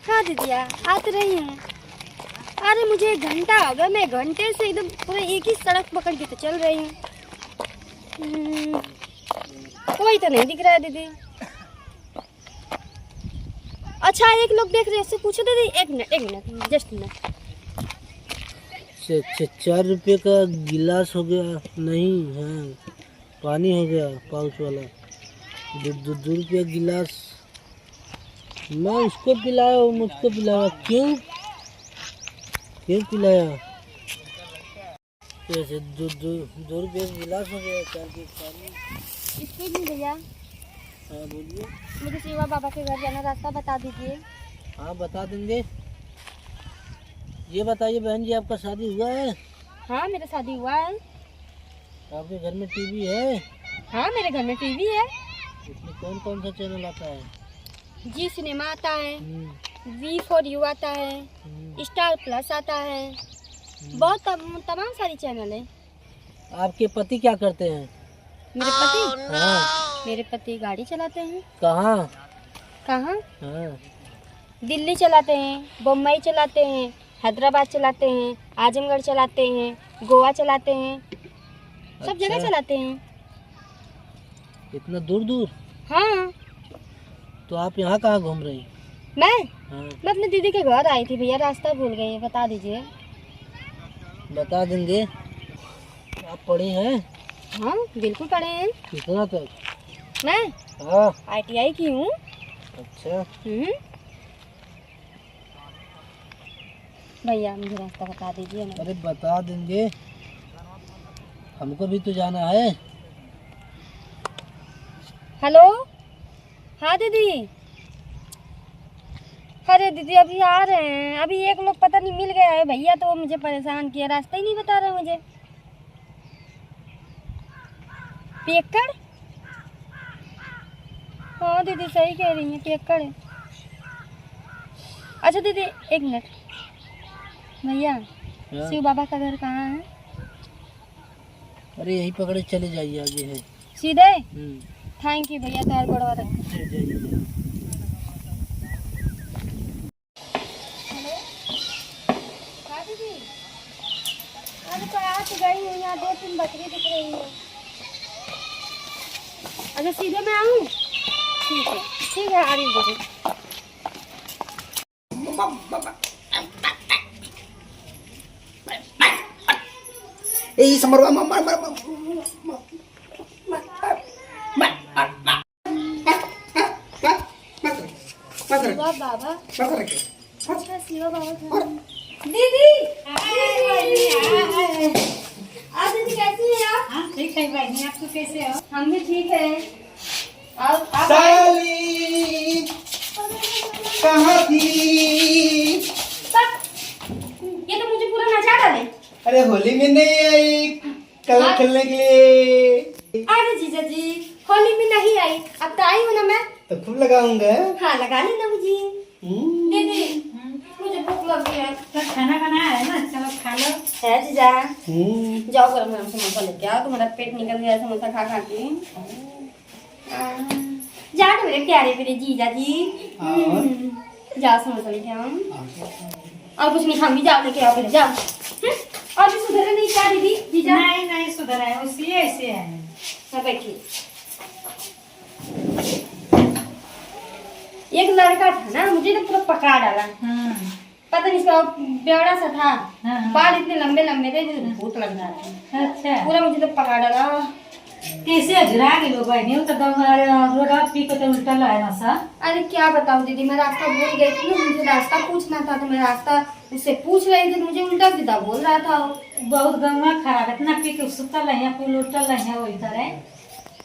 हाँ दीदिया आ तो रही हूँ। अरे मुझे 1 घंटा हो गया, मैं घंटे से एकदम पूरे एक ही सड़क पकड़ के तो चल रही हूँ। कोई तो नहीं दिख रहा है दीदी। अच्छा एक लोग देख रहे हैं, उससे पूछो दीदी। 1 मिनट जस्ट मिनट। 4 रुपये का गिलास हो गया, नहीं है पानी हो गया पाउच वाला। 2 रुपये गिलास मैं उसको पिलाया, वो मुझको पिलाया। क्यों पिलाया? कैसे 2 रुपये का गिलास हो गया, 4 रुपये पानी। इसके लिए भैया। हाँ बोलिए। मुझे शिवा बाबा के घर जाना, रास्ता बता दीजिए। हाँ बता देंगे। ये बताइए बहन जी, आपका शादी हुआ है? हाँ मेरा शादी हुआ है। आपके घर में टीवी है? हाँ मेरे घर में टीवी है। इसमें कौन कौन सा चैनल आता है? जी सिनेमा आता है, V4U आता है, स्टार प्लस आता है, बहुत तमाम सारी चैनल है। आपके पति क्या करते हैं? मेरे पति? हाँ। मेरे पति गाड़ी चलाते हैं। कहाँ? हाँ दिल्ली चलाते हैं, बम्बई चलाते हैं, हैदराबाद चलाते हैं, आजमगढ़ चलाते हैं, गोवा चलाते हैं, सब अच्छा। जगह चलाते हैं। इतना दूर दूर? हाँ। तो आप यहाँ कहाँ घूम रही? मैं हाँ। मैं अपने दीदी के घर आई थी भैया, रास्ता भूल गई, बता दीजिए। बता देंगे। आप पढ़ी हैं? हाँ बिल्कुल पढ़े हैं। कितना तक? मैं हाँ। ITI की हूँ। अच्छा। भैया मुझे रास्ता बता दीजिए ना। अरे बता देंगे, हमको भी तो जाना है। हेलो हाँ दीदी। अरे दीदी अभी आ रहे हैं, अभी एक लोग पता नहीं मिल गया है भैया, तो वो मुझे परेशान किया, रास्ता ही नहीं बता रहे मुझे। पियक्कड़? हाँ दीदी सही कह रही हैं, पियक्कड़ है। अच्छा दीदी 1 मिनट। भैया शिव बाबा का घर कहाँ है? अरे यही पकड़े चले जाइए, आगे है सीधे। थैंक यू भैया, तार बढ़वा रहे। जाइए। हाँ दीदी। अरे तो आ तो गई हूँ, यहाँ 2-3 बकरी दिख रही है। अच्छा सीधे मैं आऊँ? ठीक है आ रही हूँ दीदी। शिवा बाबा। अच्छा शिवा बाबा दीदी। दीदी कैसी है आप? हाँ ठीक है भाई, आप तो कैसे हो? हम भी ठीक है। और आप साली कहाँ थी? ये तो मुझे पूरा नचा डाले। अरे होली में नहीं आई कलर खेलने के लिए? अरे जीजा जी होली में नहीं आई, अब तो आई हूँ ना मैं, तो खूब लगाऊंगा। हाँ लगा लेना मुझे। दीदी मुझे भूख लगी है। तो खाना बनाया है ना, चलो खा लो। है जीजा। जाओ गरम गरम समोसा लेके आओ, तुम्हारा पेट निकल गया समोसा खा खा के। जाओ मेरे प्यारे मेरे जीजा जी। जाओ समोसा लेके आओ। और कुछ नहीं खाऊंगी, जाओ लेके आओ फिर जाओ। और भी सुधरे नहीं क्या दीदी? जीजा नहीं सुधर है, उसी ऐसे है। हाँ बैठिए। एक लड़का था ना, मुझे तो पूरा पका डाला। पता नहीं इसका बेवड़ा सा था। बाल इतने लंबे लंबे थे, भूत लग रहा था। अच्छा पूरा मुझे तो पका डाला। कैसे अजरा के लोग बहनी तो रोड पी को तो उल्टा लाया ना सा। अरे क्या बताऊं दीदी, मैं रास्ता भूल गई थी ना, मुझे रास्ता पूछना था, तो मैं रास्ता उससे पूछ रही थी, मुझे उल्टा सीधा बोल रहा था। बहुत गंगा खराब है, इतना पी के सुता लहिया पुल उल्टा लहिया वही तरह।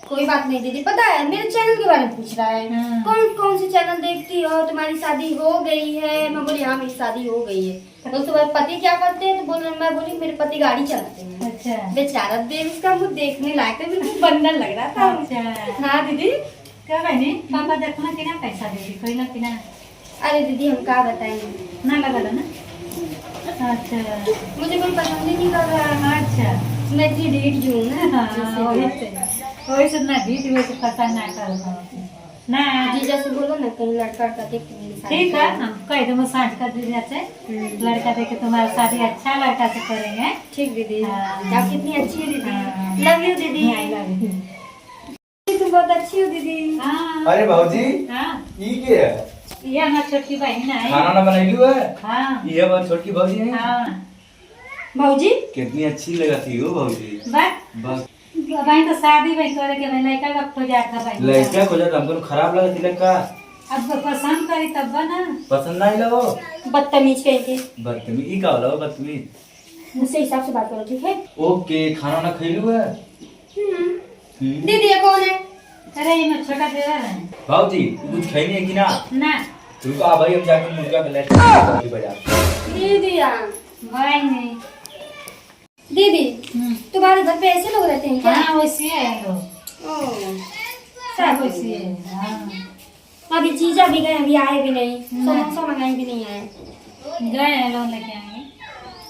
कोई बात नहीं दीदी, पता है मेरे चैनल के बारे में पूछ रहा है। कौन कौन सी चैनल देखती हो, तुम्हारी शादी हो गई है? मैं बोली हाँ मेरी शादी हो गई है। तो तुम्हारे पति क्या करते हैं? तो बोल मैं बोली मेरे पति गाड़ी चलाते हैं। अच्छा। बेचारा देव इसका मुँह देखने लायक है, बिल्कुल बंदर लग रहा था। अच्छा। हाँ दीदी। क्या बहनी पापा देखना कि ना पैसा दे दी कोई ना कि ना? अरे दीदी हम क्या बताएंगे, ना लगा ना। अच्छा मुझे कोई पसंद ही नहीं कर रहा है। अच्छा मैं इतनी ढीठ हूँ ना। वही से ना ढीठ वैसे पता ना कर ना जीजा से बोलो ना कहीं लड़का देख के शादी ठीक है करेंगे। हम कह दो साठ कर दीजिए से लड़का देखे तुम्हारा शादी अच्छा लड़का से करेंगे। ठीक दीदी, हाँ। आप कितनी अच्छी है दीदी। हाँ। लव यू दीदी। I love you. तुम बहुत अच्छी हो दीदी। हाँ अरे भाजी हाँ ये क्या है? ये हमारी छोटकी बहन है। खाना ना बनाई है? हाँ ये बहुत छोटी भाजी है। हाँ भाजी कितनी अच्छी लगती हो भाजी। बस बस भाई तो शादी भाई करे के भाई लड़का का खोजा था भाई। लड़का को जब हमको खराब लगा तिलक का अब पसंद करी तब ना। पसंद नहीं लगो। बदतमीज कहेंगे। बदतमीज ई का होला बदतमीज। मुझसे हिसाब से बात करो ठीक है। ओके खाना ना खैलू है। दीदी ये कौन है? अरे ये मेरा छोटा देवर है भाजी कुछ खैनी है कि ना? ना। रुको आ भाई हम जाके मुर्गा के लेते हैं बाजार। दीदी भाई नहीं। दीदी तुम्हारे घर पे ऐसे लोग रहते हैं क्या? हाँ वैसे है लोग। ओह, सब वैसे है। हाँ अभी जीजा भी गए, अभी आए भी नहीं, समोसा मंगाए भी नहीं आए। गए हैं लोग लेके आएंगे।